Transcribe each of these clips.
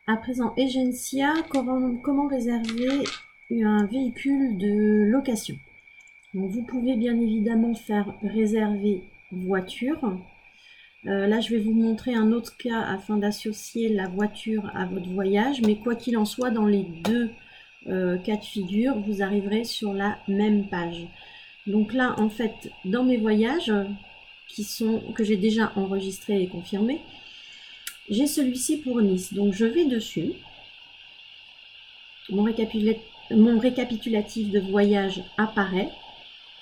À présent, Egencia, comment réserver un véhicule de location? Donc, vous pouvez bien évidemment faire réserver voiture. Là, je vais vous montrer un autre cas afin d'associer la voiture à votre voyage, mais quoi qu'il en soit, dans les deux cas de figure, vous arriverez sur la même page. Donc là, en fait, dans mes voyages, que j'ai déjà enregistrés et confirmés, j'ai celui-ci pour Nice. Donc je vais dessus. Mon récapitulatif de voyage apparaît.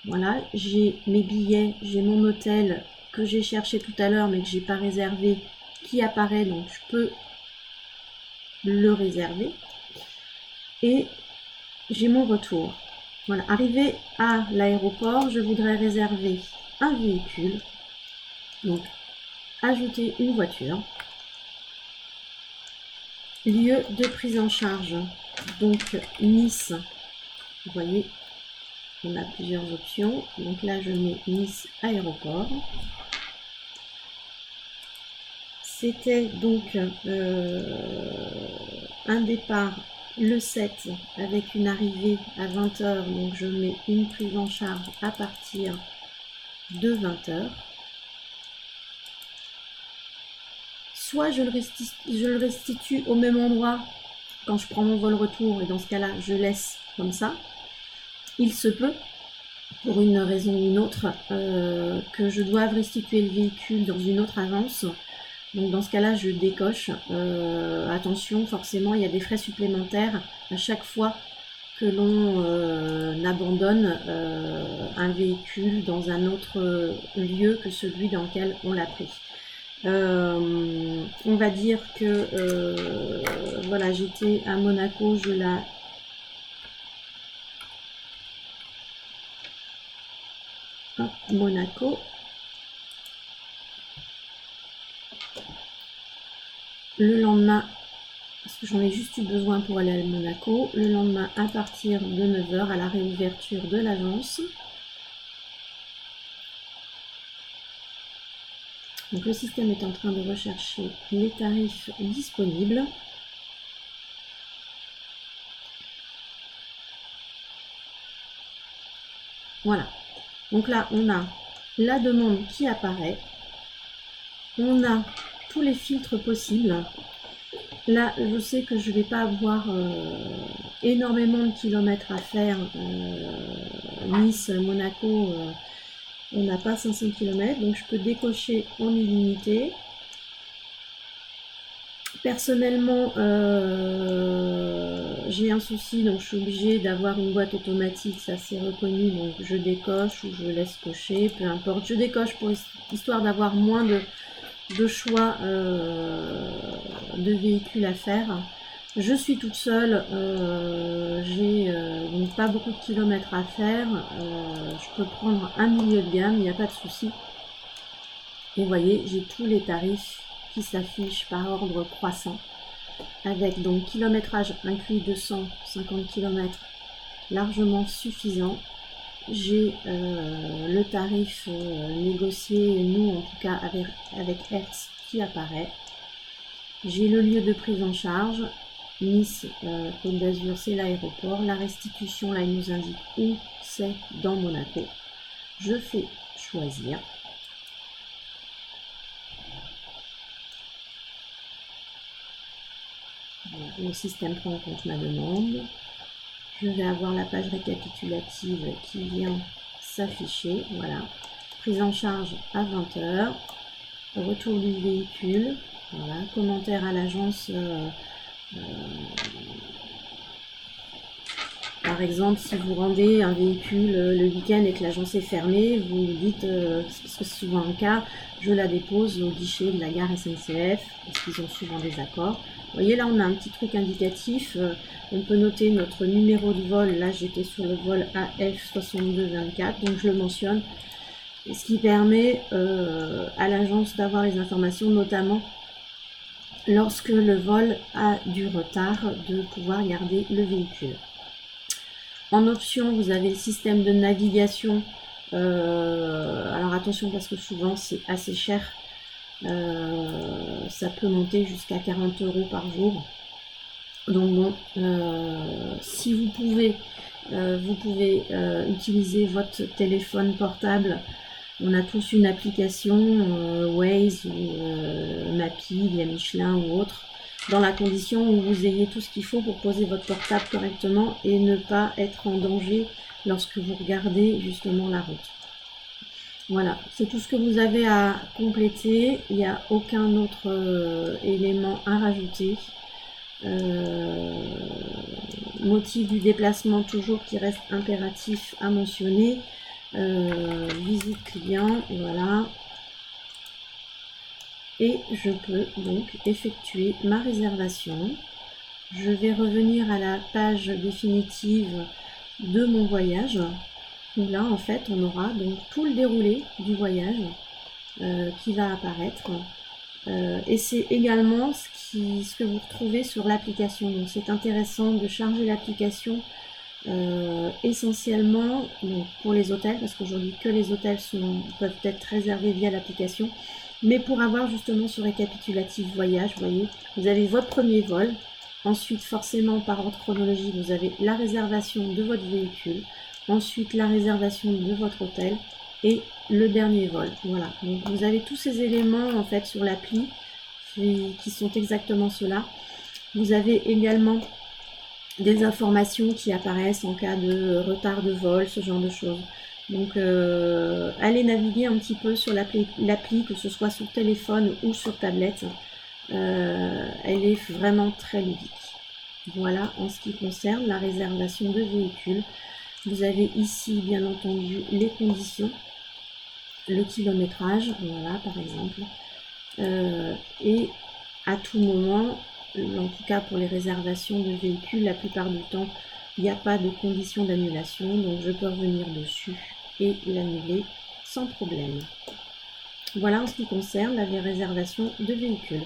Voilà, j'ai mes billets, j'ai mon hôtel que j'ai cherché tout à l'heure mais que j'ai pas réservé qui apparaît, donc je peux le réserver. Et j'ai mon retour. Voilà, arrivé à l'aéroport, je voudrais réserver un véhicule. Donc, ajouter une voiture. Lieu de prise en charge. Donc, Nice. Vous voyez, on a plusieurs options. Donc là, je mets Nice aéroport. C'était donc un départ le 7 avec une arrivée à 20h. Donc je mets une prise en charge à partir de 20h. Soit je le restitue au même endroit quand je prends mon vol retour, et dans ce cas-là, je laisse comme ça. Il se peut, pour une raison ou une autre, que je doive restituer le véhicule dans une autre agence. Donc dans ce cas-là, je décoche. Attention, forcément, il y a des frais supplémentaires à chaque fois que l'on abandonne un véhicule dans un autre lieu que celui dans lequel on l'a pris. On va dire que voilà, j'étais à Monaco, Monaco. Le lendemain, parce que j'en ai juste eu besoin pour aller à Monaco, le lendemain à partir de 9h à la réouverture de l'agence. Donc le système est en train de rechercher les tarifs disponibles. Voilà. Donc là, on a la demande qui apparaît. On a tous les filtres possibles. Là, je sais que je ne vais pas avoir énormément de kilomètres à faire. Nice, Monaco, on n'a pas 500 km, donc je peux décocher en illimité. Personnellement, j'ai un souci, donc je suis obligée d'avoir une boîte automatique, ça c'est reconnu, donc je décoche ou je laisse cocher, peu importe. Je décoche pour histoire d'avoir moins de choix de véhicules à faire. Je suis toute seule, j'ai donc pas beaucoup de kilomètres à faire. Je peux prendre un milieu de gamme, il n'y a pas de souci. Et vous voyez, j'ai tous les tarifs qui s'affichent par ordre croissant, avec donc kilométrage inclus 250 km largement suffisant. J'ai le tarif négocié, nous en tout cas avec Hertz, qui apparaît. J'ai le lieu de prise en charge. Nice, Côte d'Azur, c'est l'aéroport. La restitution, là, il nous indique où c'est dans Monaco. Je fais choisir. Voilà, le système prend en compte ma demande. Je vais avoir la page récapitulative qui vient s'afficher. Voilà. Prise en charge à 20h. Retour du véhicule. Voilà. Commentaire à l'agence. Par exemple, si vous rendez un véhicule le week-end et que l'agence est fermée, vous dites, parce que c'est souvent le cas, je la dépose au guichet de la gare SNCF, parce qu'ils ont souvent des accords. Vous voyez, là, on a un petit truc indicatif. On peut noter notre numéro de vol. Là, j'étais sur le vol AF6224, donc je le mentionne. Ce qui permet à l'agence d'avoir les informations, notamment lorsque le vol a du retard, de pouvoir garder le véhicule. En option, vous avez le système de navigation. Alors attention, parce que souvent c'est assez cher. Ça peut monter jusqu'à 40 € par jour. Donc bon, si vous pouvez utiliser votre téléphone portable. On a tous une application Waze ou Mappy via Michelin ou autre, dans la condition où vous ayez tout ce qu'il faut pour poser votre portable correctement et ne pas être en danger lorsque vous regardez justement la route. Voilà, c'est tout ce que vous avez à compléter. Il n'y a aucun autre élément à rajouter. Motif du déplacement toujours qui reste impératif à mentionner. Visite client, voilà. Et je peux donc effectuer ma réservation. Je vais revenir à la page définitive de mon voyage, où là en fait on aura donc tout le déroulé du voyage qui va apparaître. Et c'est également ce que vous retrouvez sur l'application. Donc c'est intéressant de charger l'application essentiellement donc pour les hôtels, parce qu'aujourd'hui que les hôtels peuvent être réservés via l'application, mais pour avoir justement ce récapitulatif voyage, vous voyez, vous avez votre premier vol, ensuite forcément par ordre chronologique, vous avez la réservation de votre véhicule, ensuite la réservation de votre hôtel et le dernier vol. Voilà, donc vous avez tous ces éléments en fait sur l'appli qui sont exactement ceux-là. Vous avez également des informations qui apparaissent en cas de retard de vol, ce genre de choses. Donc allez naviguer un petit peu sur l'appli, que ce soit sur téléphone ou sur tablette. Elle est vraiment très ludique. Voilà en ce qui concerne la réservation de véhicules. Vous avez ici bien entendu les conditions, le kilométrage, voilà par exemple. Et à tout moment, en tout cas pour les réservations de véhicules, la plupart du temps, il n'y a pas de condition d'annulation, donc je peux revenir dessus et l'annuler sans problème. Voilà en ce qui concerne la réservation de véhicules.